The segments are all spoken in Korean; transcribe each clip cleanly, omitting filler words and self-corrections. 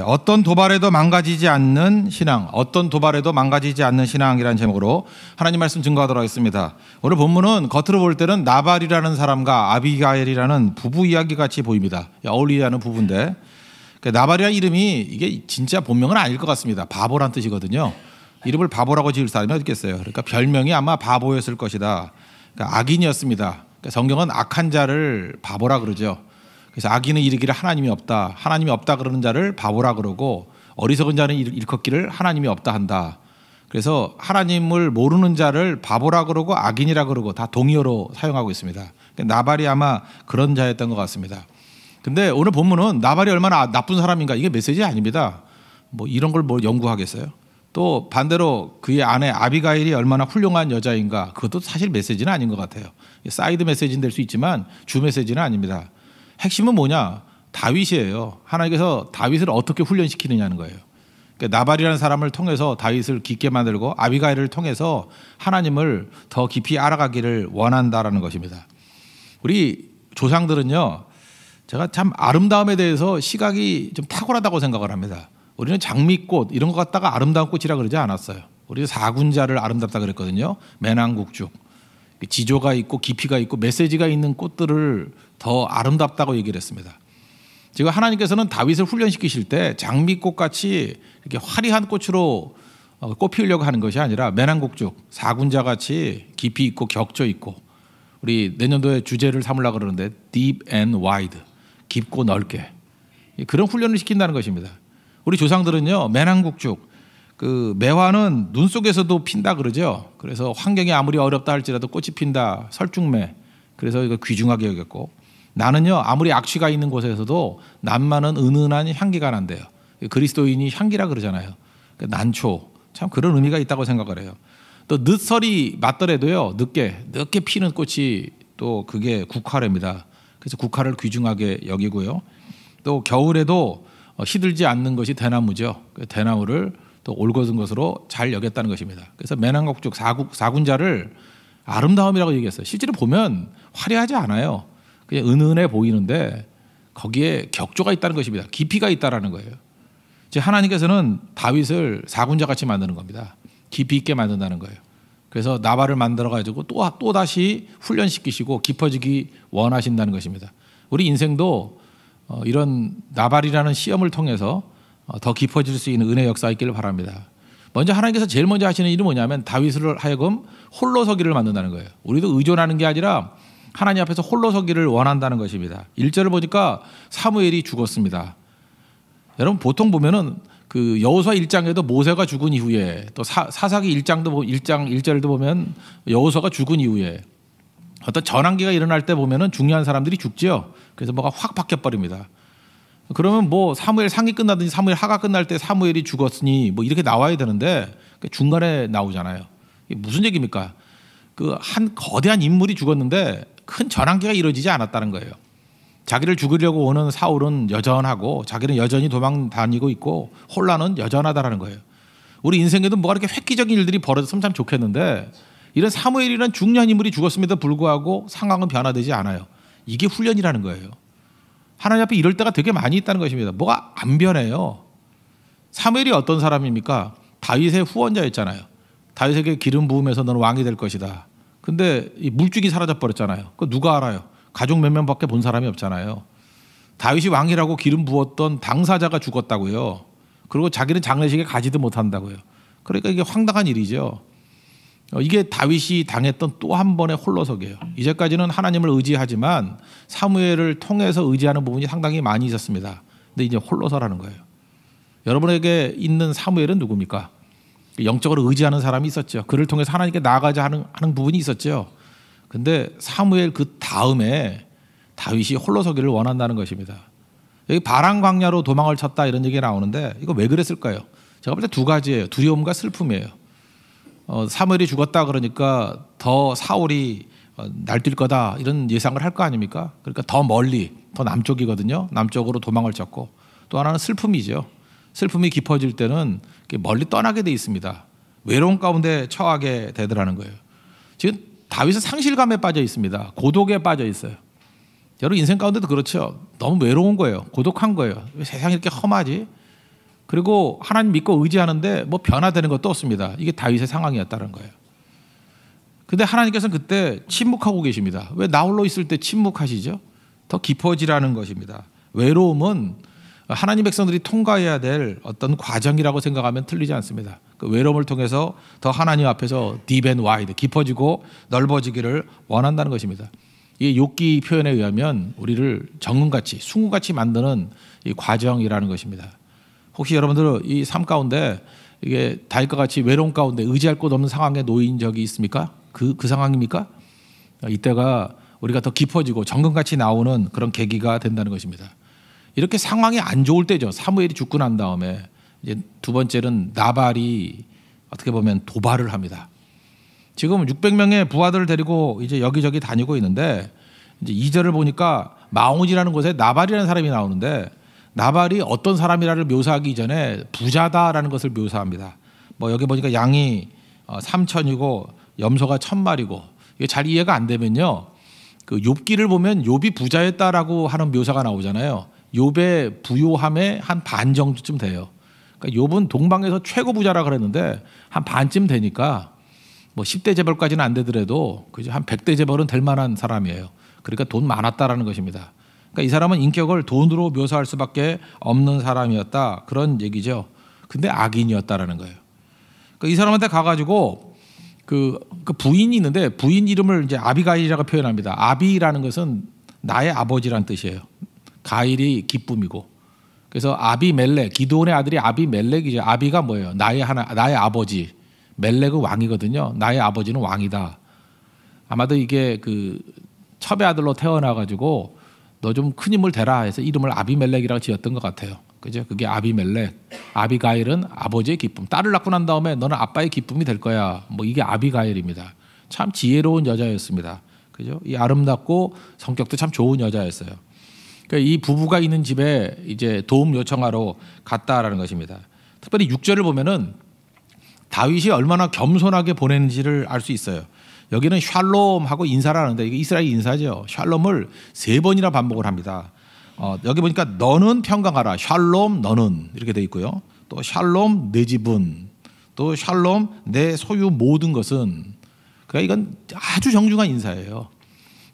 어떤 도발에도 망가지지 않는 신앙, 어떤 도발에도 망가지지 않는 신앙이라는 제목으로 하나님 말씀 증거하도록 하겠습니다. 오늘 본문은 겉으로 볼 때는 나발이라는 사람과 아비가일이라는 부부 이야기 같이 보입니다. 어울리지 않는 부부인데 나발이라는 이름이 이게 진짜 본명은 아닐 것 같습니다. 바보란 뜻이거든요. 이름을 바보라고 지을 사람이 어디 있겠어요. 그러니까 별명이 아마 바보였을 것이다. 그러니까 악인이었습니다. 그러니까 성경은 악한 자를 바보라 그러죠. 그래서 악인은 이르기를 하나님이 없다. 하나님이 없다 그러는 자를 바보라 그러고 어리석은 자는 일컫기를 하나님이 없다 한다. 그래서 하나님을 모르는 자를 바보라 그러고 악인이라 그러고 다 동의어로 사용하고 있습니다. 나발이 아마 그런 자였던 것 같습니다. 근데 오늘 본문은 나발이 얼마나 나쁜 사람인가 이게 메시지 아닙니다. 뭐 이런 걸 뭐 연구하겠어요. 또 반대로 그의 아내 아비가일이 얼마나 훌륭한 여자인가 그것도 사실 메시지는 아닌 것 같아요. 사이드 메시지는 될 수 있지만 주 메시지는 아닙니다. 핵심은 뭐냐? 다윗이에요. 하나님께서 다윗을 어떻게 훈련시키느냐는 거예요. 그러니까 나발이라는 사람을 통해서 다윗을 깊게 만들고 아비가일을 통해서 하나님을 더 깊이 알아가기를 원한다라는 것입니다. 우리 조상들은요, 제가 참 아름다움에 대해서 시각이 좀 탁월하다고 생각을 합니다. 우리는 장미꽃 이런 것 갖다가 아름다운 꽃이라 그러지 않았어요. 우리는 사군자를 아름답다 그랬거든요. 매낭국죽. 지조가 있고 깊이가 있고 메시지가 있는 꽃들을 더 아름답다고 얘기를 했습니다. 지금 하나님께서는 다윗을 훈련시키실 때 장미꽃 같이 이렇게 화려한 꽃으로 꽃 피우려고 하는 것이 아니라 매낭국죽 사군자 같이 깊이 있고 격조 있고 우리 내년도에 주제를 삼으려고 그러는데 deep and wide 깊고 넓게 그런 훈련을 시킨다는 것입니다. 우리 조상들은요 매낭국죽 그 매화는 눈 속에서도 핀다 그러죠. 그래서 환경이 아무리 어렵다 할지라도 꽃이 핀다. 설중매. 그래서 이거 귀중하게 여겼고 나는요 아무리 악취가 있는 곳에서도 남만은 은은한 향기가 난대요. 그리스도인이 향기라 그러잖아요. 난초 참 그런 의미가 있다고 생각을 해요. 또 늦설이 맞더라도요 늦게 피는 꽃이 또 그게 국화랍니다. 그래서 국화를 귀중하게 여기고요. 또 겨울에도 시들지 않는 것이 대나무죠. 대나무를 또 올곧은 것으로 잘 여겼다는 것입니다. 그래서 매낭국죽 사군자를 아름다움이라고 얘기했어요. 실제로 보면 화려하지 않아요. 그냥 은은해 보이는데 거기에 격조가 있다는 것입니다. 깊이가 있다라는 거예요. 즉 하나님께서는 다윗을 사군자 같이 만드는 겁니다. 깊이 있게 만든다는 거예요. 그래서 나발을 만들어 가지고 또 다시 훈련시키시고 깊어지기 원하신다는 것입니다. 우리 인생도 이런 나발이라는 시험을 통해서 더 깊어질 수 있는 은혜 역사 있기를 바랍니다. 먼저 하나님께서 제일 먼저 하시는 일이 뭐냐면 다윗을 하여금 홀로 서기를 만든다는 거예요. 우리도 의존하는 게 아니라 하나님 앞에서 홀로 서기를 원한다는 것입니다. 1절을 보니까 사무엘이 죽었습니다. 여러분 보통 보면은 그 여호수아 1장에도 모세가 죽은 이후에 또 사사기 1절도 보면 여호수아가 죽은 이후에 어떤 전환기가 일어날 때 보면은 중요한 사람들이 죽죠. 그래서 뭐가 확 바뀌어 버립니다. 그러면 뭐 사무엘 상이 끝나든지 사무엘 하가 끝날 때 사무엘이 죽었으니 뭐 이렇게 나와야 되는데 중간에 나오잖아요. 이게 무슨 얘기입니까? 그 한 거대한 인물이 죽었는데 큰 전환기가 이루어지지 않았다는 거예요. 자기를 죽이려고 오는 사울은 여전하고 자기는 여전히 도망 다니고 있고 혼란은 여전하다라는 거예요. 우리 인생에도 뭐가 이렇게 획기적인 일들이 벌어졌으면 참 좋겠는데 이런 사무엘이라는 중요한 인물이 죽었음에도 불구하고 상황은 변화되지 않아요. 이게 훈련이라는 거예요. 하나님 앞에 이럴 때가 되게 많이 있다는 것입니다. 뭐가 안 변해요. 사무엘이 어떤 사람입니까? 다윗의 후원자였잖아요. 다윗에게 기름 부음해서 너는 왕이 될 것이다. 근데 이 물줄기 사라져 버렸잖아요. 그거 누가 알아요? 가족 몇 명밖에 본 사람이 없잖아요. 다윗이 왕이라고 기름 부었던 당사자가 죽었다고요. 그리고 자기는 장례식에 가지도 못한다고요. 그러니까 이게 황당한 일이죠. 이게 다윗이 당했던 또 한 번의 홀로서기예요. 이제까지는 하나님을 의지하지만 사무엘을 통해서 의지하는 부분이 상당히 많이 있었습니다. 근데 이제 홀로서라는 거예요. 여러분에게 있는 사무엘은 누굽니까? 영적으로 의지하는 사람이 있었죠. 그를 통해서 하나님께 나아가자 하는 부분이 있었죠. 근데 사무엘 그 다음에 다윗이 홀로서기를 원한다는 것입니다. 여기 바람 광야로 도망을 쳤다 이런 얘기가 나오는데 이거 왜 그랬을까요? 제가 볼 때 두 가지예요. 두려움과 슬픔이에요. 사무엘이 죽었다 그러니까 더 사울이 날뛸 거다 이런 예상을 할 거 아닙니까? 그러니까 더 멀리 더 남쪽이거든요. 남쪽으로 도망을 쳤고 또 하나는 슬픔이죠. 슬픔이 깊어질 때는 멀리 떠나게 돼 있습니다. 외로움 가운데 처하게 되더라는 거예요. 지금 다윗은 상실감에 빠져 있습니다. 고독에 빠져 있어요. 여러분 인생 가운데도 그렇죠. 너무 외로운 거예요. 고독한 거예요. 왜 세상이 이렇게 험하지? 그리고 하나님 믿고 의지하는데 뭐 변화되는 것도 없습니다. 이게 다윗의 상황이었다는 거예요. 근데 하나님께서는 그때 침묵하고 계십니다. 왜 나 홀로 있을 때 침묵하시죠? 더 깊어지라는 것입니다. 외로움은 하나님 백성들이 통과해야 될 어떤 과정이라고 생각하면 틀리지 않습니다. 그 외로움을 통해서 더 하나님 앞에서 deep and wide, 깊어지고 넓어지기를 원한다는 것입니다. 이 욥기 표현에 의하면 우리를 정금같이 숭늉같이 만드는 이 과정이라는 것입니다. 혹시 여러분들 이 삶 가운데 이게 다윗과 같이 외로움 가운데 의지할 곳 없는 상황에 놓인 적이 있습니까? 그 상황입니까? 이때가 우리가 더 깊어지고 정금같이 나오는 그런 계기가 된다는 것입니다. 이렇게 상황이 안 좋을 때죠. 사무엘이 죽고 난 다음에 이제 두 번째는 나발이 어떻게 보면 도발을 합니다. 지금 600명의 부하들을 데리고 이제 여기저기 다니고 있는데 이제 2절을 보니까 마온이라는 곳에 나발이라는 사람이 나오는데 나발이 어떤 사람이라를 묘사하기 이전에 부자다라는 것을 묘사합니다. 뭐 여기 보니까 양이 3천이고 염소가 1000마리고 이게 잘 이해가 안 되면요. 그 욥기를 보면 욥이 부자였다라고 하는 묘사가 나오잖아요. 욥의 부요함의 한 반 정도쯤 돼요. 그러니까 욥은 동방에서 최고 부자라 그랬는데 한 반쯤 되니까 뭐 10대 재벌까지는 안 되더라도 그죠? 한 100대 재벌은 될 만한 사람이에요. 그러니까 돈 많았다라는 것입니다. 그러니까 이 사람은 인격을 돈으로 묘사할 수밖에 없는 사람이었다 그런 얘기죠. 근데 악인이었다라는 거예요. 그러니까 이 사람한테 가가지고 그 부인이 있는데 부인 이름을 이제 아비가일이라고 표현합니다. 아비라는 것은 나의 아버지란 뜻이에요. 가일이 기쁨이고. 그래서 아비멜렉, 기드온의 아들이 아비멜렉이죠. 아비가 뭐예요? 나의 아버지. 멜렉은 왕이거든요. 나의 아버지는 왕이다. 아마도 이게 그 첩의 아들로 태어나가지고 너 좀 큰 힘을 대라 해서 이름을 아비멜렉이라고 지었던 것 같아요. 그죠? 그게 아비멜렉. 아비가일은 아버지의 기쁨. 딸을 낳고 난 다음에 너는 아빠의 기쁨이 될 거야. 뭐 이게 아비가일입니다. 참 지혜로운 여자였습니다. 그죠? 이 아름답고 성격도 참 좋은 여자였어요. 그러니까 이 부부가 있는 집에 이제 도움 요청하러 갔다라는 것입니다. 특별히 6절을 보면은 다윗이 얼마나 겸손하게 보내는지를 알 수 있어요. 여기는 샬롬하고 인사를 하는데 이게 이스라엘 인사죠. 샬롬을 3번이나 반복을 합니다. 여기 보니까 너는 평강하라. 샬롬 너는 이렇게 돼 있고요. 또 샬롬 내 집은 또 샬롬 내 소유 모든 것은 그러니까 이건 아주 정중한 인사예요.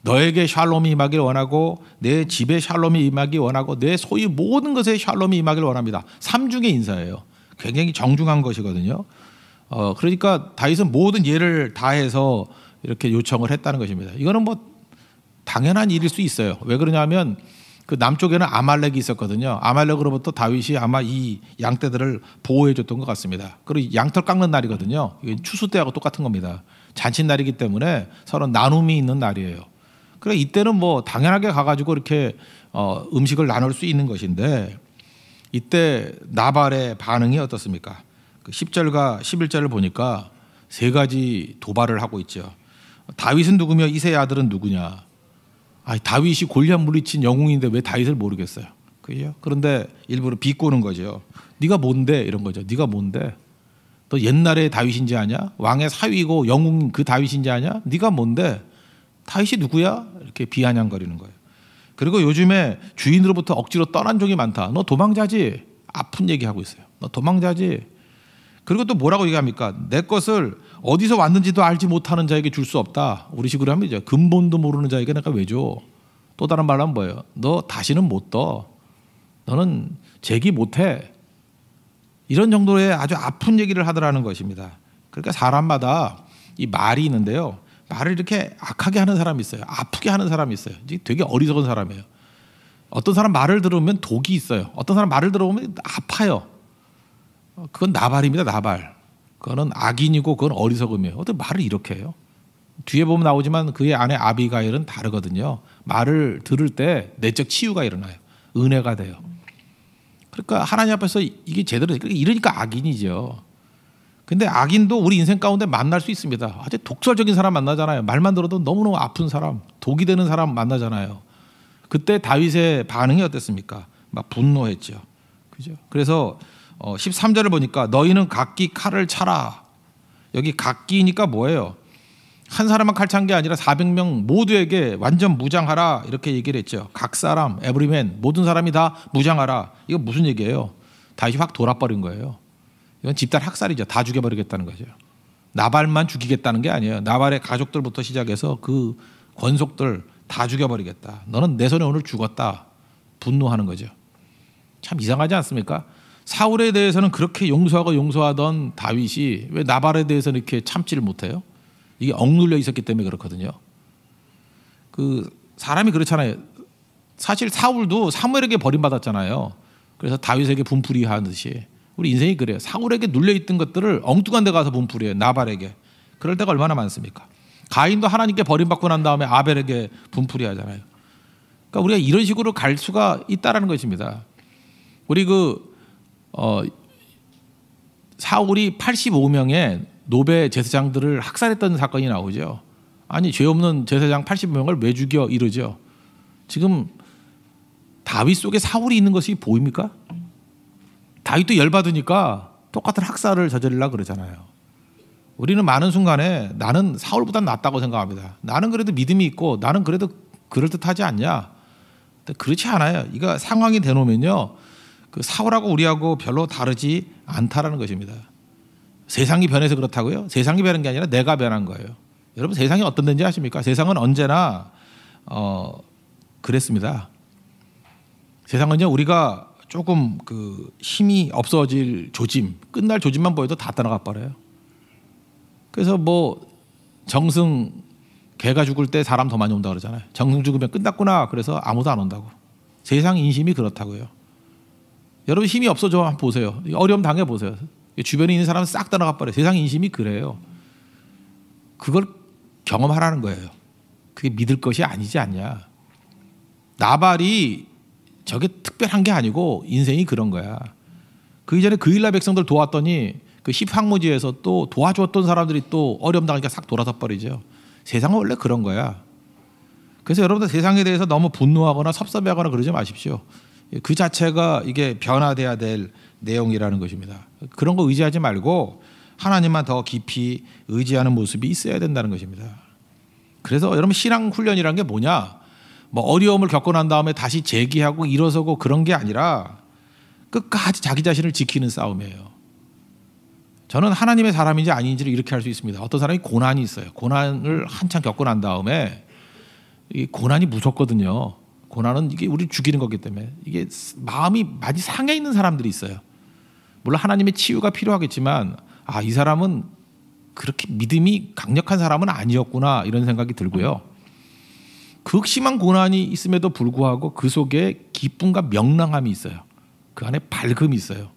너에게 샬롬이 임하길 원하고 내 집에 샬롬이 임하길 원하고 내 소유 모든 것에 샬롬이 임하길 원합니다. 3중의 인사예요. 굉장히 정중한 것이거든요. 그러니까 다윗은 모든 예를 다해서 이렇게 요청을 했다는 것입니다. 이거는 뭐 당연한 일일 수 있어요. 왜 그러냐면 그 남쪽에는 아말렉이 있었거든요. 아말렉으로부터 다윗이 아마 이 양떼들을 보호해 줬던 것 같습니다. 그리고 양털 깎는 날이거든요. 이게 추수 때하고 똑같은 겁니다. 잔칫날이기 때문에 서로 나눔이 있는 날이에요. 그래 이때는 뭐 당연하게 가가지고 이렇게 음식을 나눌 수 있는 것인데 이때 나발의 반응이 어떻습니까? 그 10절과 11절을 보니까 3가지 도발을 하고 있죠. 다윗은 누구며 이새의 아들은 누구냐? 다윗이 골리앗 물리친 영웅인데 왜 다윗을 모르겠어요? 그죠? 그런데 일부러 비꼬는 거죠. 네가 뭔데? 이런 거죠. 네가 뭔데? 너 옛날에 다윗인지 아냐? 왕의 사위고 영웅 그 다윗인지 아냐? 네가 뭔데? 다윗이 누구야? 이렇게 비아냥거리는 거예요. 그리고 요즘에 주인으로부터 억지로 떠난 종이 많다. 너 도망자지? 아픈 얘기하고 있어요. 너 도망자지? 그리고 또 뭐라고 얘기합니까? 내 것을 어디서 왔는지도 알지 못하는 자에게 줄 수 없다. 우리 식으로 하면 이제 근본도 모르는 자에게 내가 왜 줘? 또 다른 말로 하면 뭐예요? 너 다시는 못 떠. 너는 재기 못해. 이런 정도의 아주 아픈 얘기를 하더라는 것입니다. 그러니까 사람마다 이 말이 있는데요. 말을 이렇게 악하게 하는 사람이 있어요. 아프게 하는 사람이 있어요. 되게 어리석은 사람이에요. 어떤 사람 말을 들으면 독이 있어요. 어떤 사람 말을 들어보면 아파요. 그건 나발입니다. 나발. 그거는 악인이고 그건 어리석음이에요. 어떻게 말을 이렇게 해요? 뒤에 보면 나오지만 그의 아내 아비가일은 다르거든요. 말을 들을 때 내적 치유가 일어나요. 은혜가 돼요. 그러니까 하나님 앞에서 이게 제대로 이러니까 악인이죠. 근데 악인도 우리 인생 가운데 만날 수 있습니다. 아주 독설적인 사람 만나잖아요. 말만 들어도 너무너무 아픈 사람, 독이 되는 사람 만나잖아요. 그때 다윗의 반응이 어땠습니까? 막 분노했죠. 그죠? 그래서 13절을 보니까 너희는 각기 칼을 차라. 여기 각기니까 뭐예요? 한 사람만 칼 찬 게 아니라 400명 모두에게 완전 무장하라 이렇게 얘기를 했죠. 각 사람, 에브리맨 모든 사람이 다 무장하라. 이거 무슨 얘기예요? 다윗이 확 돌아버린 거예요. 이건 집단 학살이죠. 다 죽여버리겠다는 거죠. 나발만 죽이겠다는 게 아니에요. 나발의 가족들부터 시작해서 그 권속들 다 죽여버리겠다. 너는 내 손에 오늘 죽었다. 분노하는 거죠. 참 이상하지 않습니까? 사울에 대해서는 그렇게 용서하던 다윗이 왜 나발에 대해서는 이렇게 참지를 못해요? 이게 억눌려 있었기 때문에 그렇거든요. 그 사람이 그렇잖아요. 사실 사울도 사무엘에게 버림받았잖아요. 그래서 다윗에게 분풀이 하듯이 우리 인생이 그래요. 사울에게 눌려있던 것들을 엉뚱한 데 가서 분풀이해요. 나발에게. 그럴 때가 얼마나 많습니까? 가인도 하나님께 버림받고 난 다음에 아벨에게 분풀이 하잖아요. 그러니까 우리가 이런 식으로 갈 수가 있다라는 것입니다. 우리 사울이 85명의 노베 제사장들을 학살했던 사건이 나오죠. 아니 죄 없는 제사장 85명을 왜 죽여 이러죠. 지금 다윗 속에 사울이 있는 것이 보입니까? 다윗도 열받으니까 똑같은 학살을 저지르려고 그러잖아요. 우리는 많은 순간에 나는 사울보다 낫다고 생각합니다. 나는 그래도 믿음이 있고 나는 그래도 그럴듯하지 않냐. 근데 그렇지 않아요. 이거 상황이 되놓으면요. 그 사울하고 우리하고 별로 다르지 않다라는 것입니다. 세상이 변해서 그렇다고요? 세상이 변한 게 아니라 내가 변한 거예요. 여러분 세상이 어떤 데인지 아십니까? 세상은 언제나 그랬습니다. 세상은요 우리가 조금 그 힘이 없어질 조짐, 끝날 조짐만 보여도 다 떠나가 버려요. 그래서 뭐 정승 개가 죽을 때 사람 더 많이 온다 그러잖아요. 정승 죽으면 끝났구나. 그래서 아무도 안 온다고. 세상 인심이 그렇다고요. 여러분 힘이 없어져 한번 보세요. 어려움 당해 보세요. 주변에 있는 사람은 싹 떠나가 버려요. 세상 인심이 그래요. 그걸 경험하라는 거예요. 그게 믿을 것이 아니지 않냐. 나발이 저게 특별한 게 아니고 인생이 그런 거야. 그 이전에 그 일라 백성들 도왔더니 그 십항무지에서 또 도와줬던 사람들이 또 어려움 당하니까 싹 돌아서 버리죠. 세상은 원래 그런 거야. 그래서 여러분들 세상에 대해서 너무 분노하거나 섭섭해하거나 그러지 마십시오. 그 자체가 이게 변화돼야 될 내용이라는 것입니다. 그런 거 의지하지 말고 하나님만 더 깊이 의지하는 모습이 있어야 된다는 것입니다. 그래서 여러분 신앙 훈련이라는 게 뭐냐? 뭐 어려움을 겪고 난 다음에 다시 재기하고 일어서고 그런 게 아니라 끝까지 자기 자신을 지키는 싸움이에요. 저는 하나님의 사람인지 아닌지를 이렇게 할 수 있습니다. 어떤 사람이 고난이 있어요. 고난을 한참 겪고 난 다음에 이 고난이 무섭거든요. 고난은 이게 우리를 죽이는 거기 때문에 이게 마음이 많이 상해 있는 사람들이 있어요. 물론 하나님의 치유가 필요하겠지만 이 사람은 그렇게 믿음이 강력한 사람은 아니었구나 이런 생각이 들고요. 극심한 고난이 있음에도 불구하고 그 속에 기쁨과 명랑함이 있어요. 그 안에 밝음이 있어요.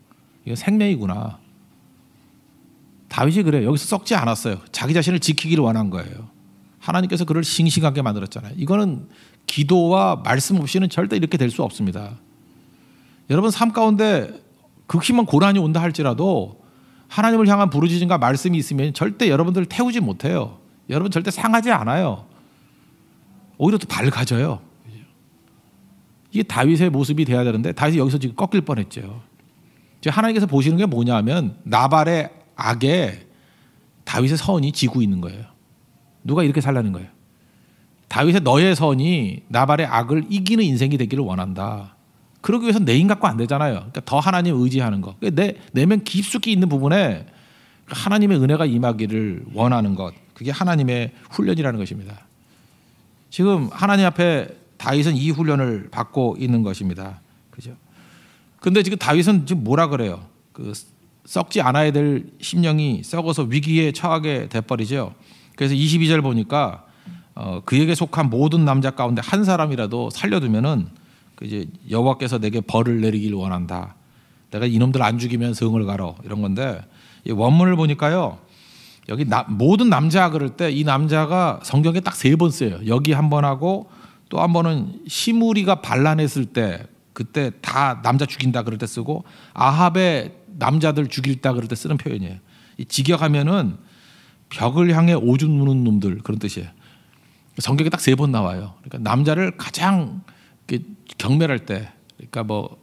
이건 생명이구나. 다윗이 그래요. 여기서 썩지 않았어요. 자기 자신을 지키기를 원한 거예요. 하나님께서 그를 싱싱하게 만들었잖아요. 이거는 기도와 말씀 없이는 절대 이렇게 될 수 없습니다. 여러분 삶 가운데 극심한 고난이 온다 할지라도 하나님을 향한 부르짖음과 말씀이 있으면 절대 여러분들을 태우지 못해요. 여러분 절대 상하지 않아요. 오히려 더 밝아져요. 이게 다윗의 모습이 돼야 되는데 다윗이 여기서 지금 꺾일 뻔했죠. 하나님께서 보시는 게 뭐냐면 나발의 악에 다윗의 선이 지고 있는 거예요. 누가 이렇게 살라는 거예요. 다윗의 너의 선이 나발의 악을 이기는 인생이 되기를 원한다. 그러기 위해서 내 힘 갖고 안 되잖아요. 그러니까 더 하나님 의지하는 거. 내면 깊숙이 있는 부분에 하나님의 은혜가 임하기를 원하는 것. 그게 하나님의 훈련이라는 것입니다. 지금 하나님 앞에 다윗은 이 훈련을 받고 있는 것입니다. 그죠? 근데 지금 다윗은 지금 뭐라 그래요? 썩지 않아야 될 심령이 썩어서 위기에 처하게 돼버리죠. 그래서 22절 보니까 그에게 속한 모든 남자 가운데 한 사람이라도 살려두면은 이제 여호와께서 내게 벌을 내리기를 원한다. 내가 이놈들 안 죽이면 성을 가로 이런 건데 이 원문을 보니까요. 여기 모든 남자 그럴 때 이 남자가 성경에 딱 3번 써요. 여기 한 번 하고 또 한 번은 시므리가 반란했을 때 그때 다 남자 죽인다 그럴 때 쓰고 아합의 남자들 죽일다 그럴 때 쓰는 표현이에요. 이 직역하면은 벽을 향해 오줌 누는 놈들 그런 뜻이에요. 성경에 딱 3번 나와요. 그러니까 남자를 가장 경멸할 때, 그러니까 뭐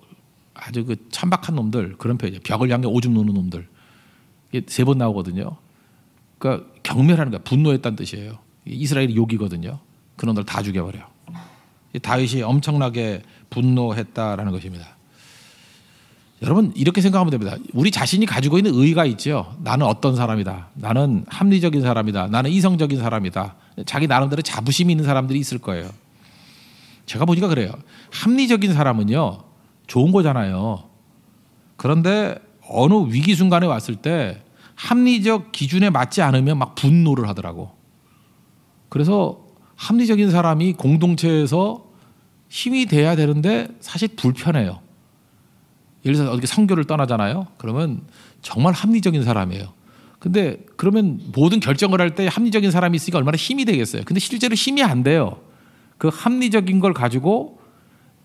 아주 그 천박한 놈들 그런 표현이에요. 벽을 향해 오줌 누는 놈들 이게 3번 나오거든요. 그러니까 경멸하는 거야. 분노했다는 뜻이에요. 이스라엘이 욕이거든요. 그놈들 다 죽여버려. 다윗이 엄청나게 분노했다라는 것입니다. 여러분 이렇게 생각하면 됩니다. 우리 자신이 가지고 있는 의의가 있죠. 나는 어떤 사람이다. 나는 합리적인 사람이다. 나는 이성적인 사람이다. 자기 나름대로 자부심이 있는 사람들이 있을 거예요. 제가 보니까 그래요. 합리적인 사람은요. 좋은 거잖아요. 그런데 어느 위기 순간에 왔을 때 합리적 기준에 맞지 않으면 막 분노를 하더라고. 그래서 합리적인 사람이 공동체에서 힘이 돼야 되는데 사실 불편해요. 예를 들어서 어떻게 선교를 떠나잖아요. 그러면 정말 합리적인 사람이에요. 근데 그러면 모든 결정을 할 때 합리적인 사람이 있으니까 얼마나 힘이 되겠어요. 근데 실제로 힘이 안 돼요. 그 합리적인 걸 가지고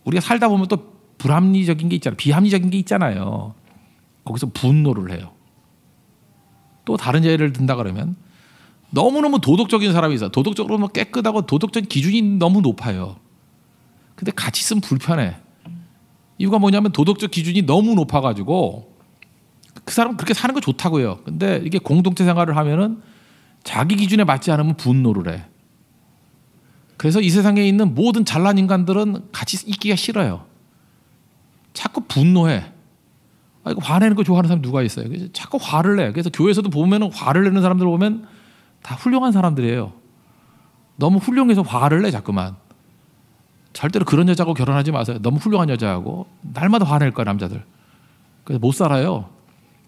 우리가 살다 보면 또 불합리적인 게 있잖아요. 비합리적인 게 있잖아요. 거기서 분노를 해요. 또 다른 예를 든다 그러면 너무너무 도덕적인 사람이 있어요. 도덕적으로 뭐 깨끗하고 도덕적 기준이 너무 높아요. 근데 같이 있으면 불편해. 이유가 뭐냐면 도덕적 기준이 너무 높아가지고 그 사람은 그렇게 사는 거 좋다고요. 근데 이게 공동체 생활을 하면은 자기 기준에 맞지 않으면 분노를 해. 그래서 이 세상에 있는 모든 잘난 인간들은 같이 있기가 싫어요. 자꾸 분노해. 아, 이거 화내는 거 좋아하는 사람 누가 있어요? 그래서 자꾸 화를 내. 그래서 교회에서도 보면 화를 내는 사람들 보면 다 훌륭한 사람들이에요. 너무 훌륭해서 화를 내 자꾸만. 절대로 그런 여자하고 결혼하지 마세요. 너무 훌륭한 여자하고 날마다 화낼 거야 남자들. 그래서 못 살아요.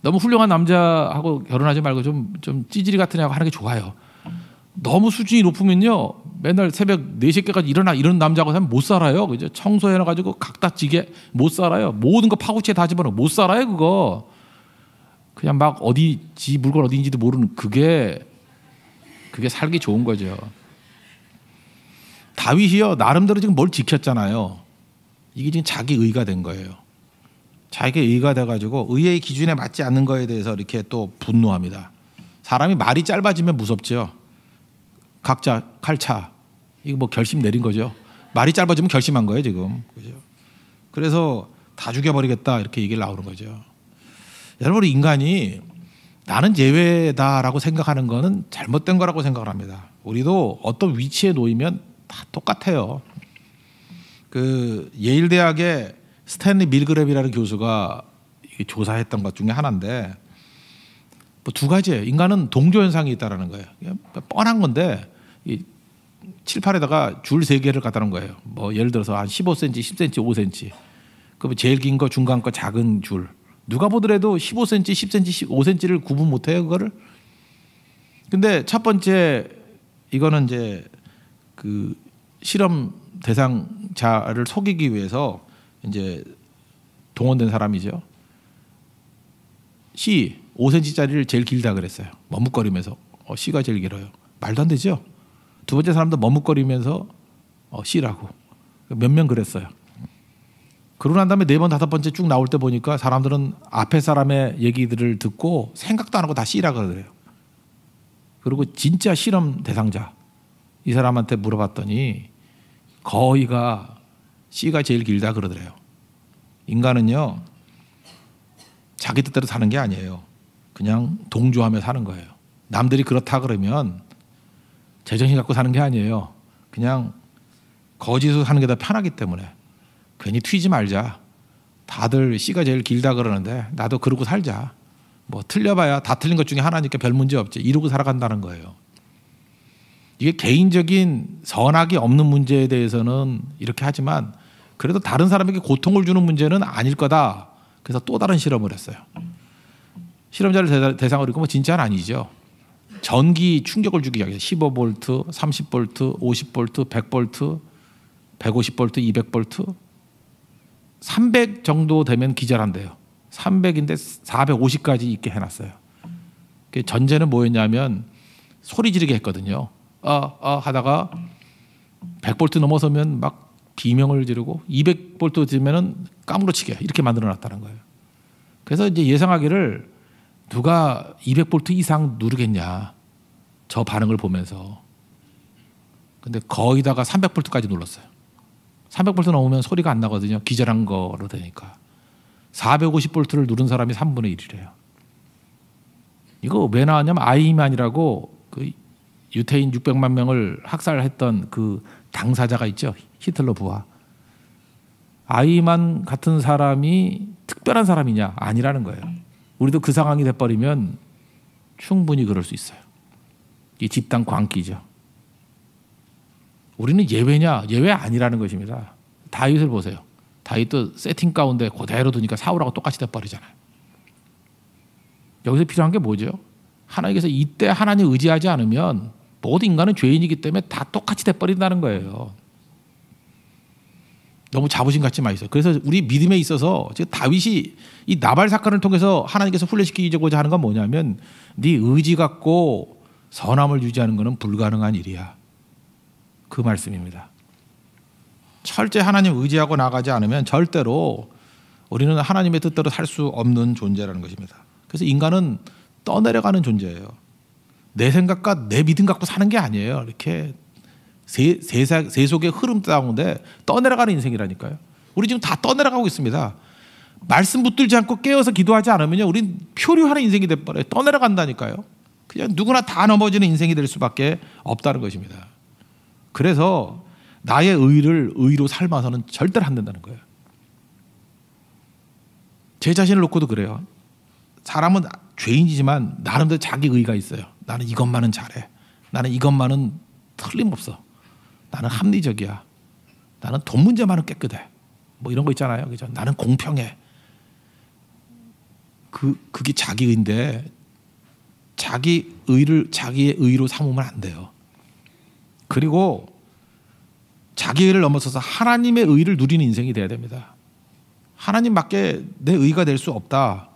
너무 훌륭한 남자하고 결혼하지 말고 좀 찌질이 같은 애하고 하는 게 좋아요. 너무 수준이 높으면요 맨날 새벽 4시까지 일어나 이런 남자하고 살면 못 살아요. 그죠? 청소해놔가지고 각다찌게 못 살아요. 모든 거 파우치에 다 집어넣어 못 살아요 그거. 그냥 막 어디지 물건 어디인지도 모르는 그게 살기 좋은 거죠. 다윗이요 나름대로 지금 뭘 지켰잖아요. 이게 지금 자기 의가 된 거예요. 자기 의가 돼가지고 의의 기준에 맞지 않는 거에 대해서 이렇게 또 분노합니다. 사람이 말이 짧아지면 무섭죠. 각자 칼차 이거 뭐 결심 내린 거죠. 말이 짧아지면 결심한 거예요 지금. 그죠? 그래서 다 죽여버리겠다 이렇게 얘기를 나오는 거죠. 여러분 인간이 나는 예외다라고 생각하는 거는 잘못된 거라고 생각을 합니다. 우리도 어떤 위치에 놓이면 다 똑같아요. 그 예일 대학의 스탠리 밀그랩이라는 교수가 조사했던 것 중에 하나인데 뭐 두 가지예요. 인간은 동조 현상이 있다라는 거예요. 뻔한 건데 이 칠판에다가 줄 3개를 갖다 놓은 거예요. 뭐 예를 들어서 한 15cm, 10cm, 5cm. 그럼 제일 긴 거, 중간 거, 작은 줄. 누가 보더라도 15cm, 10cm, 5cm를 구분 못 해요, 그거를. 근데 첫 번째 이거는 이제 그 실험 대상자를 속이기 위해서 이제 동원된 사람이죠. C 5cm짜리를 제일 길다 그랬어요. 머뭇거리면서 C가 제일 길어요. 말도 안 되죠. 두 번째 사람도 머뭇거리면서 C라고 몇 명 그랬어요. 그러고 난 다음에 4번, 5번째 쭉 나올 때 보니까 사람들은 앞에 사람의 얘기들을 듣고 생각도 안 하고 다 C라고 그래요. 그리고 진짜 실험 대상자 이 사람한테 물어봤더니 거의가 C가 제일 길다 그러더래요. 인간은요 자기 뜻대로 사는 게 아니에요. 그냥 동조하며 사는 거예요. 남들이 그렇다 그러면 제정신 갖고 사는 게 아니에요. 그냥 거짓으로 사는 게 더 편하기 때문에 괜히 튀지 말자. 다들 C가 제일 길다 그러는데 나도 그러고 살자. 뭐 틀려봐야 다 틀린 것 중에 하나니까 별 문제 없지. 이러고 살아간다는 거예요. 이게 개인적인 선악이 없는 문제에 대해서는 이렇게 하지만 그래도 다른 사람에게 고통을 주는 문제는 아닐 거다. 그래서 또 다른 실험을 했어요. 실험자를 대상으로 했고 뭐 진짜는 아니죠. 전기 충격을 주기 위해서 15V, 30V, 50V, 100V, 150V, 200V, 300 정도 되면 기절한대요. 300인데 450까지 있게 해놨어요. 전제는 뭐였냐면 소리 지르게 했거든요. 하다가 100V 넘어서면 막 비명을 지르고 200V 되면은 까무러치게 이렇게 만들어놨다는 거예요. 그래서 이제 예상하기를 누가 200V 이상 누르겠냐 저 반응을 보면서. 근데 거의다가 300V까지 눌렀어요. 300V 넘으면 소리가 안 나거든요. 기절한 거로 되니까. 450V를 누른 사람이 3분의 1이래요. 이거 왜 나왔냐면 아이만이라고 그 유태인 600만 명을 학살했던 그 당사자가 있죠. 히틀러 부하. 아이만 같은 사람이 특별한 사람이냐? 아니라는 거예요. 우리도 그 상황이 돼버리면 충분히 그럴 수 있어요. 이 집단 광기죠. 우리는 예외냐? 예외 아니라는 것입니다. 다윗을 보세요. 다윗도 세팅 가운데 그대로 두니까 사울하고 똑같이 돼버리잖아요. 여기서 필요한 게 뭐죠? 하나님께서 이때 하나님 의지하지 않으면 모든 인간은 죄인이기 때문에 다 똑같이 돼버린다는 거예요. 너무 자부심 갖지 마세요. 그래서 우리 믿음에 있어서 지금 다윗이 이 나발 사건을 통해서 하나님께서 훈련시키고자 하는 건 뭐냐면 네 의지 갖고 선함을 유지하는 것은 불가능한 일이야. 그 말씀입니다. 철저히 하나님 의지하고 나가지 않으면 절대로 우리는 하나님의 뜻대로 살 수 없는 존재라는 것입니다. 그래서 인간은 떠내려가는 존재예요. 내 생각과 내 믿음 갖고 사는 게 아니에요. 이렇게 세속의 흐름 가운데 떠내려가는 인생이라니까요. 우리 지금 다 떠내려가고 있습니다. 말씀 붙들지 않고 깨어서 기도하지 않으면요, 우린 표류하는 인생이 돼버려요. 떠내려간다니까요. 그냥 누구나 다 넘어지는 인생이 될 수밖에 없다는 것입니다. 그래서 나의 의를 의로 삶아서는 절대로 안 된다는 거예요. 제 자신을 놓고도 그래요. 사람은 죄인이지만 나름대로 자기 의가 있어요. 나는 이것만은 잘해. 나는 이것만은 틀림없어. 나는 합리적이야. 나는 돈 문제만은 깨끗해. 뭐 이런 거 있잖아요. 그죠? 나는 공평해. 그게 자기 의인데 자기 의를 자기의 의로 삼으면 안 돼요. 그리고 자기 의를 넘어서서 하나님의 의를 누리는 인생이 돼야 됩니다. 하나님밖에 내 의가 될 수 없다.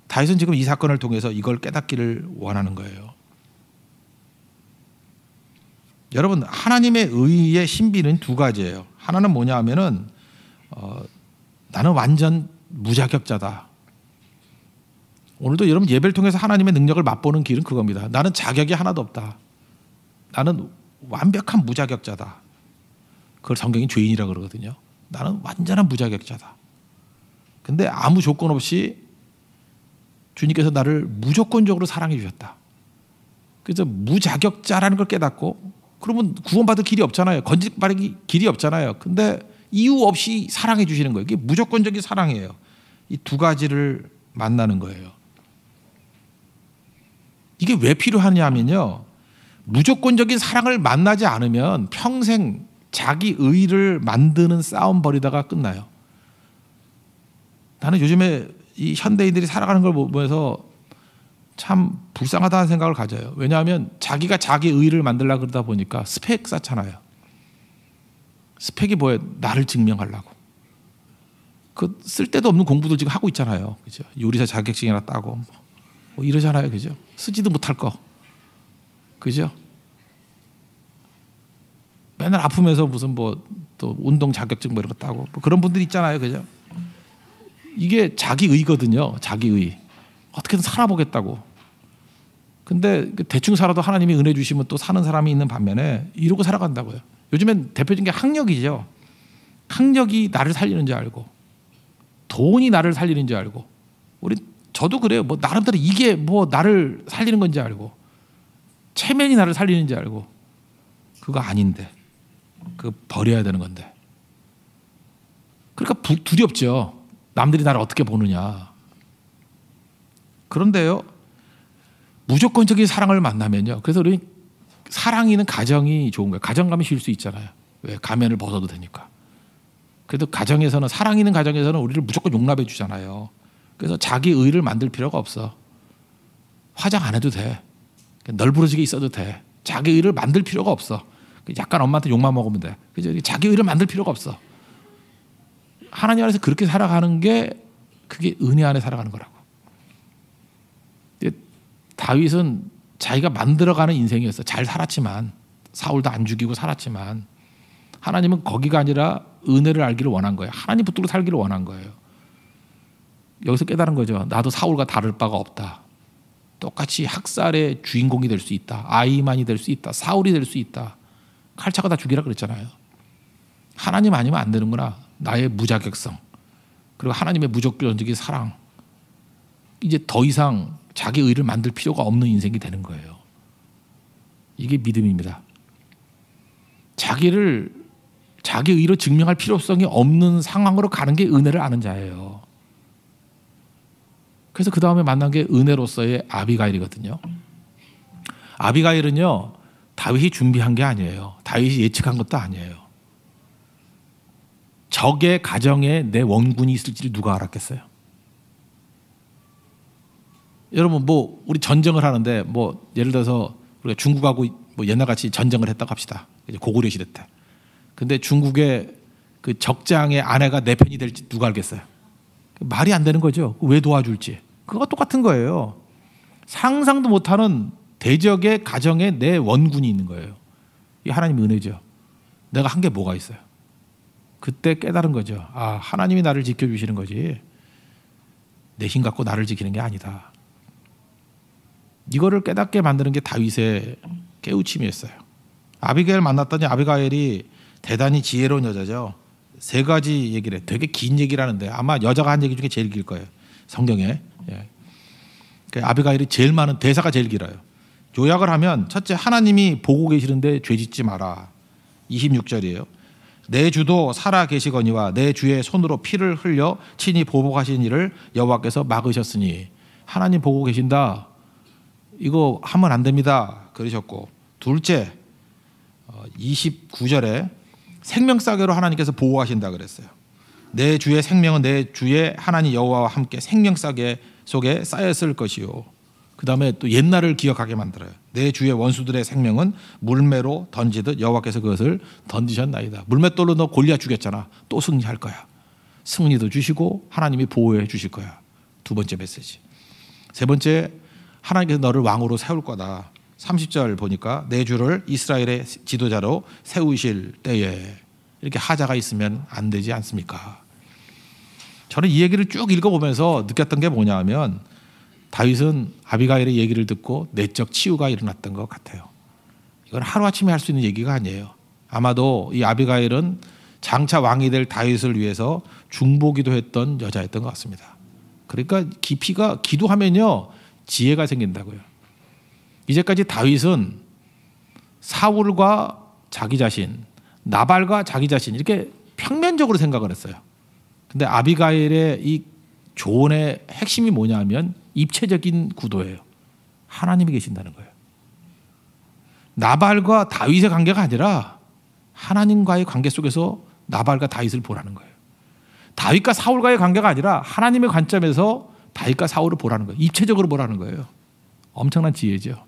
다윗은 지금 이 사건을 통해서 이걸 깨닫기를 원하는 거예요. 여러분, 하나님의 의의 신비는 두 가지예요. 하나는 뭐냐 하면은 나는 완전 무자격자다. 오늘도 여러분 예배를 통해서 하나님의 능력을 맛보는 길은 그겁니다. 나는 자격이 하나도 없다. 나는 완벽한 무자격자다. 그걸 성경이 죄인이라고 그러거든요. 나는 완전한 무자격자다. 근데 아무 조건 없이 주님께서 나를 무조건적으로 사랑해 주셨다. 그래서 무자격자라는 걸 깨닫고, 그러면 구원받을 길이 없잖아요. 건집받을 길이 없잖아요. 근데 이유 없이 사랑해 주시는 거예요. 이게 무조건적인 사랑이에요. 이 두 가지를 만나는 거예요. 이게 왜 필요하냐 하면요, 무조건적인 사랑을 만나지 않으면 평생 자기 의를 만드는 싸움 벌이다가 끝나요. 나는 요즘에 이 현대인들이 살아가는 걸 보면서 참 불쌍하다는 생각을 가져요. 왜냐하면 자기가 자기 의를 만들려고 그러다 보니까 스펙 쌓잖아요. 스펙이 뭐예요? 나를 증명하려고. 그 쓸데도 없는 공부들 지금 하고 있잖아요. 그죠? 요리사 자격증이나 따고 뭐 이러잖아요. 그죠? 쓰지도 못할 거. 그죠? 맨날 아프면서 무슨 뭐 또 운동 자격증 뭐 이런 거 따고 뭐 그런 분들 있잖아요. 그죠? 이게 자기 의거든요. 자기 의. 어떻게든 살아보겠다고. 근데 대충 살아도 하나님이 은혜 주시면 또 사는 사람이 있는 반면에 이러고 살아간다고요. 요즘엔 대표적인 게 학력이죠. 학력이 나를 살리는 줄 알고, 돈이 나를 살리는 줄 알고, 저도 그래요. 뭐 나름대로 이게 뭐 나를 살리는 건지 알고, 체면이 나를 살리는 줄 알고, 그거 아닌데, 그거 버려야 되는 건데. 그러니까 두렵죠. 남들이 나를 어떻게 보느냐. 그런데요, 무조건적인 사랑을 만나면요, 그래서 우리 사랑이 있는 가정이 좋은 거예요. 가정 가면 쉴 수 있잖아요. 왜? 가면을 벗어도 되니까. 그래도 가정에서는, 사랑 있는 가정에서는 우리를 무조건 용납해 주잖아요. 그래서 자기 의를 만들 필요가 없어. 화장 안 해도 돼. 널브러지게 있어도 돼. 자기 의를 만들 필요가 없어. 약간 엄마한테 욕만 먹으면 돼. 그죠? 자기 의를 만들 필요가 없어. 하나님 안에서 그렇게 살아가는 게 그게 은혜 안에 살아가는 거라고. 다윗은 자기가 만들어가는 인생이었어. 잘 살았지만, 사울도 안 죽이고 살았지만, 하나님은 거기가 아니라 은혜를 알기를 원한 거예요. 하나님 붙들고 살기를 원한 거예요. 여기서 깨달은 거죠. 나도 사울과 다를 바가 없다. 똑같이 학살의 주인공이 될 수 있다. 아이만이 될 수 있다. 사울이 될 수 있다. 칼차가 다 죽이라 그랬잖아요. 하나님 아니면 안 되는구나. 나의 무자격성, 그리고 하나님의 무조건적인 사랑, 이제 더 이상 자기 의를 만들 필요가 없는 인생이 되는 거예요. 이게 믿음입니다. 자기 자기 의로 증명할 필요성이 없는 상황으로 가는 게 은혜를 아는 자예요. 그래서 그 다음에 만난 게 은혜로서의 아비가일이거든요. 아비가일은요, 다윗이 준비한 게 아니에요. 다윗이 예측한 것도 아니에요. 적의 가정에 내 원군이 있을지를 누가 알았겠어요? 여러분, 뭐 우리 전쟁을 하는데 뭐 예를 들어서 우리가 중국하고 뭐 옛날같이 전쟁을 했다고 합시다. 이제 고구려 시대 때. 근데 중국의 그 적장의 아내가 내 편이 될지 누가 알겠어요? 말이 안 되는 거죠. 왜 도와줄지. 그거 똑같은 거예요. 상상도 못하는 대적의 가정에 내 원군이 있는 거예요. 이게 하나님의 은혜죠. 내가 한 게 뭐가 있어요? 그때 깨달은 거죠. 아, 하나님이 나를 지켜주시는 거지 내 힘 갖고 나를 지키는 게 아니다. 이거를 깨닫게 만드는 게 다윗의 깨우침이었어요. 아비가일 만났더니 아비가일이 대단히 지혜로운 여자죠. 3가지 얘기를 해. 되게 긴 얘기를 하는데 아마 여자가 한 얘기 중에 제일 길 거예요. 성경에. 예. 아비가일이 제일 많은 대사가 제일 길어요. 요약을 하면 첫째, 하나님이 보고 계시는데 죄짓지 마라. 26절이에요. 내 주도 살아 계시거니와 내 주의 손으로 피를 흘려 친히 보복하신 일을 여호와께서 막으셨으니 하나님 보고 계신다. 이거 하면 안 됩니다. 그러셨고, 둘째 29절에 생명싸개로 하나님께서 보호하신다 그랬어요. 내 주의 생명은 내 주의 하나님 여호와와 함께 생명싸개 속에 쌓였을 것이요. 그 다음에 또 옛날을 기억하게 만들어요. 내 주의 원수들의 생명은 물매로 던지듯 여호와께서 그것을 던지셨나이다. 물맷돌로 너 골리앗 죽였잖아. 또 승리할 거야. 승리도 주시고 하나님이 보호해 주실 거야. 2번째 메시지. 3번째, 하나님께서 너를 왕으로 세울 거다. 30절 보니까 내 주를 이스라엘의 지도자로 세우실 때에 이렇게 하자가 있으면 안 되지 않습니까? 저는 이 얘기를 쭉 읽어보면서 느꼈던 게 뭐냐 하면 다윗은 아비가일의 얘기를 듣고 내적 치유가 일어났던 것 같아요. 이건 하루아침에 할 수 있는 얘기가 아니에요. 아마도 이 아비가일은 장차 왕이 될 다윗을 위해서 중보기도 했던 여자였던 것 같습니다. 그러니까 깊이가, 기도하면요 지혜가 생긴다고요. 이제까지 다윗은 사울과 자기 자신, 나발과 자기 자신 이렇게 평면적으로 생각을 했어요. 근데 아비가일의 이 조언의 핵심이 뭐냐면 입체적인 구도예요. 하나님이 계신다는 거예요. 나발과 다윗의 관계가 아니라 하나님과의 관계 속에서 나발과 다윗을 보라는 거예요. 다윗과 사울과의 관계가 아니라 하나님의 관점에서 다윗과 사울을 보라는 거예요. 입체적으로 보라는 거예요. 엄청난 지혜죠.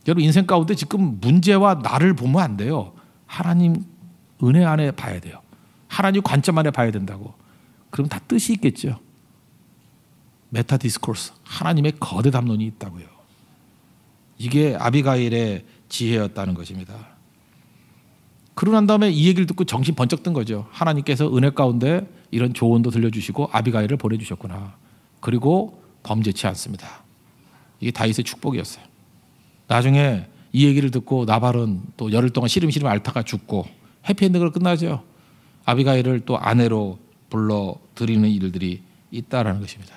여러분, 인생 가운데 지금 문제와 나를 보면 안 돼요. 하나님 은혜 안에 봐야 돼요. 하나님 관점 안에 봐야 된다고. 그럼 다 뜻이 있겠죠. 메타 디스코스, 하나님의 거대 담론이 있다고요. 이게 아비가일의 지혜였다는 것입니다. 그러고 난 다음에 이 얘기를 듣고 정신 번쩍 든 거죠. 하나님께서 은혜 가운데 이런 조언도 들려주시고 아비가일을 보내주셨구나. 그리고 범죄치 않습니다. 이게 다윗의 축복이었어요. 나중에 이 얘기를 듣고 나발은 또 열흘 동안 시름시름 앓다가 죽고 해피엔딩으로 끝나죠. 아비가일을 또 아내로 불러들이는 일들이 있다라는 것입니다.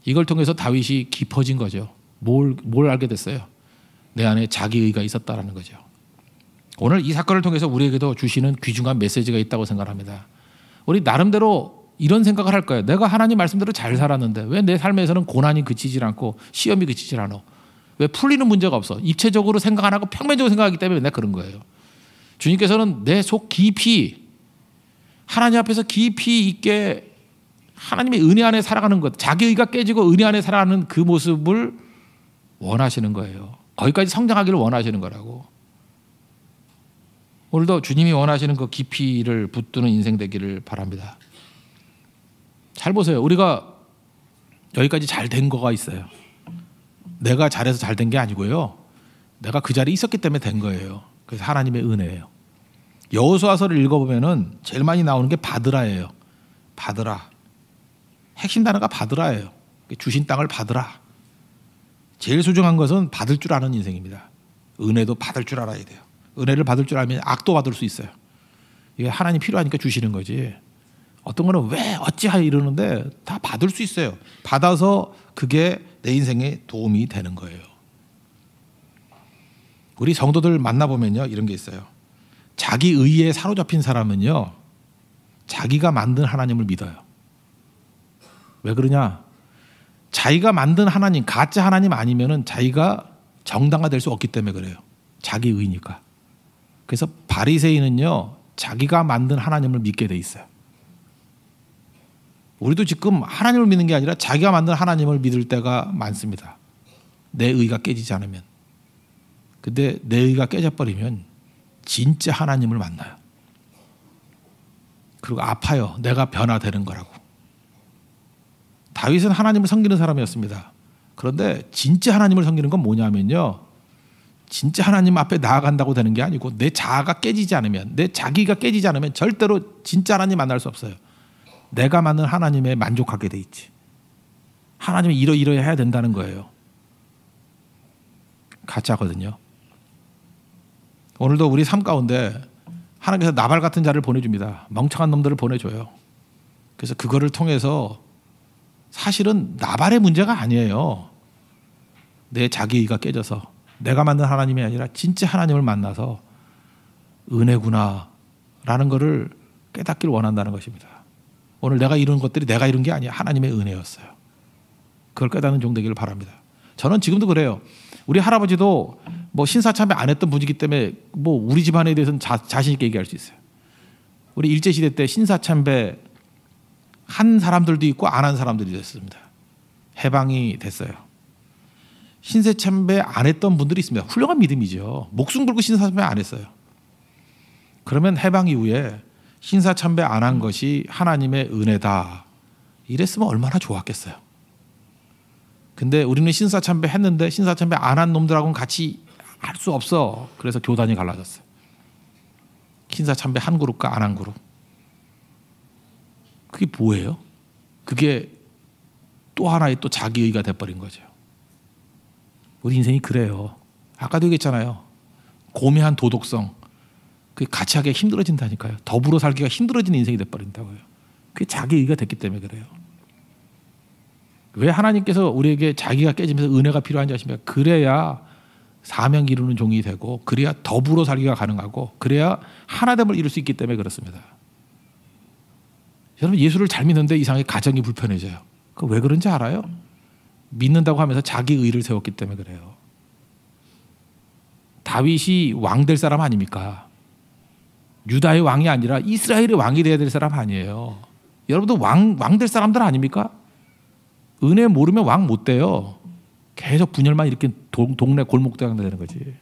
이걸 통해서 다윗이 깊어진 거죠. 뭘 알게 됐어요? 내 안에 자기의가 있었다라는 거죠. 오늘 이 사건을 통해서 우리에게도 주시는 귀중한 메시지가 있다고 생각합니다. 우리 나름대로 이런 생각을 할 거예요. 내가 하나님 말씀대로 잘 살았는데 왜 내 삶에서는 고난이 그치질 않고 시험이 그치질 않아? 왜 풀리는 문제가 없어? 입체적으로 생각 안 하고 평면적으로 생각하기 때문에 맨날 그런 거예요. 주님께서는 내 속 깊이, 하나님 앞에서 깊이 있게 하나님의 은혜 안에 살아가는 것, 자기의가 깨지고 은혜 안에 살아가는 그 모습을 원하시는 거예요. 거기까지 성장하기를 원하시는 거라고. 오늘도 주님이 원하시는 그 깊이를 붙드는 인생 되기를 바랍니다. 잘 보세요. 우리가 여기까지 잘 된 거가 있어요. 내가 잘해서 잘 된 게 아니고요. 내가 그 자리에 있었기 때문에 된 거예요. 그래서 하나님의 은혜예요. 여호수아서를 읽어보면은 제일 많이 나오는 게 받으라예요. 받으라. 핵심 단어가 받으라예요. 주신 땅을 받으라. 제일 소중한 것은 받을 줄 아는 인생입니다. 은혜도 받을 줄 알아야 돼요. 은혜를 받을 줄 알면 악도 받을 수 있어요. 이게 하나님 필요하니까 주시는 거지. 어떤 거는 왜 어찌하여 이러는데 다 받을 수 있어요. 받아서 그게 내 인생에 도움이 되는 거예요. 우리 성도들 만나보면요, 이런 게 있어요. 자기 의에 사로잡힌 사람은요, 자기가 만든 하나님을 믿어요. 왜 그러냐? 자기가 만든 하나님, 가짜 하나님 아니면은 자기가 정당화 될 수 없기 때문에 그래요. 자기 의니까. 그래서 바리새인은요, 자기가 만든 하나님을 믿게 돼 있어요. 우리도 지금 하나님을 믿는 게 아니라 자기가 만든 하나님을 믿을 때가 많습니다. 내 의가 깨지지 않으면. 근데 내 의가 깨져버리면 진짜 하나님을 만나요. 그리고 아파요. 내가 변화되는 거라고. 다윗은 하나님을 섬기는 사람이었습니다. 그런데 진짜 하나님을 섬기는 건 뭐냐면요, 진짜 하나님 앞에 나아간다고 되는 게 아니고 내 자아가 깨지지 않으면, 내 자기가 깨지지 않으면 절대로 진짜 하나님 만날 수 없어요. 내가 만든 하나님에 만족하게 돼 있지. 하나님이 이러이러해야 해야 된다는 거예요. 가짜거든요. 오늘도 우리 삶 가운데 하나님께서 나발 같은 자를 보내줍니다. 멍청한 놈들을 보내줘요. 그래서 그거를 통해서 사실은 나발의 문제가 아니에요. 내 자기의가 깨져서 내가 만든 하나님이 아니라 진짜 하나님을 만나서 은혜구나 라는 것을 깨닫기를 원한다는 것입니다. 오늘 내가 이룬 것들이 내가 이룬 게 아니야. 하나님의 은혜였어요. 그걸 깨닫는 종 되기를 바랍니다. 저는 지금도 그래요. 우리 할아버지도 뭐 신사참배 안 했던 분이기 때문에 뭐 우리 집안에 대해서는 자신 있게 얘기할 수 있어요. 우리 일제시대 때 신사참배 한 사람들도 있고 안 한 사람들이 됐습니다. 해방이 됐어요. 신사참배 안 했던 분들이 있습니다. 훌륭한 믿음이죠. 목숨 걸고 신사참배 안 했어요. 그러면 해방 이후에 신사참배 안 한 것이 하나님의 은혜다, 이랬으면 얼마나 좋았겠어요. 근데 우리는 신사참배 했는데 신사참배 안 한 놈들하고는 같이 할 수 없어. 그래서 교단이 갈라졌어요. 신사참배 한 그룹과 안 한 그룹. 그게 뭐예요? 그게 또 하나의 또 자기의가 돼버린 거죠. 우리 인생이 그래요. 아까도 얘기했잖아요. 고매한 도덕성. 그게 같이 하기가 힘들어진다니까요. 더불어 살기가 힘들어지는 인생이 돼버린다고요. 그게 자기의가 됐기 때문에 그래요. 왜 하나님께서 우리에게 자기가 깨지면서 은혜가 필요한지 아십니까? 그래야 사명 이루는 종이 되고, 그래야 더불어 살기가 가능하고, 그래야 하나됨을 이룰 수 있기 때문에 그렇습니다. 여러분, 예수를 잘 믿는데 이상하게 가정이 불편해져요. 그 왜 그런지 알아요? 믿는다고 하면서 자기 의를 세웠기 때문에 그래요. 다윗이 왕 될 사람 아닙니까? 유다의 왕이 아니라 이스라엘의 왕이 돼야 될 사람 아니에요. 여러분도 왕 될 사람들 아닙니까? 은혜 모르면 왕 못 돼요. 계속 분열만 이렇게 동네 골목대장 되는 거지.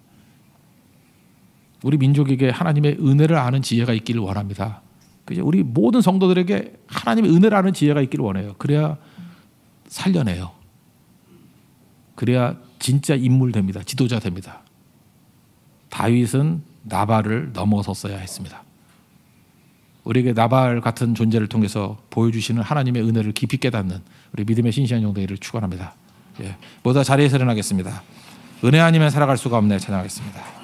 우리 민족에게 하나님의 은혜를 아는 지혜가 있기를 원합니다. 그죠? 우리 모든 성도들에게 하나님의 은혜를 아는 지혜가 있기를 원해요. 그래야 살려내요. 그래야 진짜 인물 됩니다. 지도자 됩니다. 다윗은 나발을 넘어섰어야 했습니다. 우리에게 나발 같은 존재를 통해서 보여주시는 하나님의 은혜를 깊이 깨닫는 우리 믿음의 신실한 영되기를 축원합니다. 예, 모두 자리에서 일어나겠습니다. 은혜 아니면 살아갈 수가 없네 찬양하겠습니다.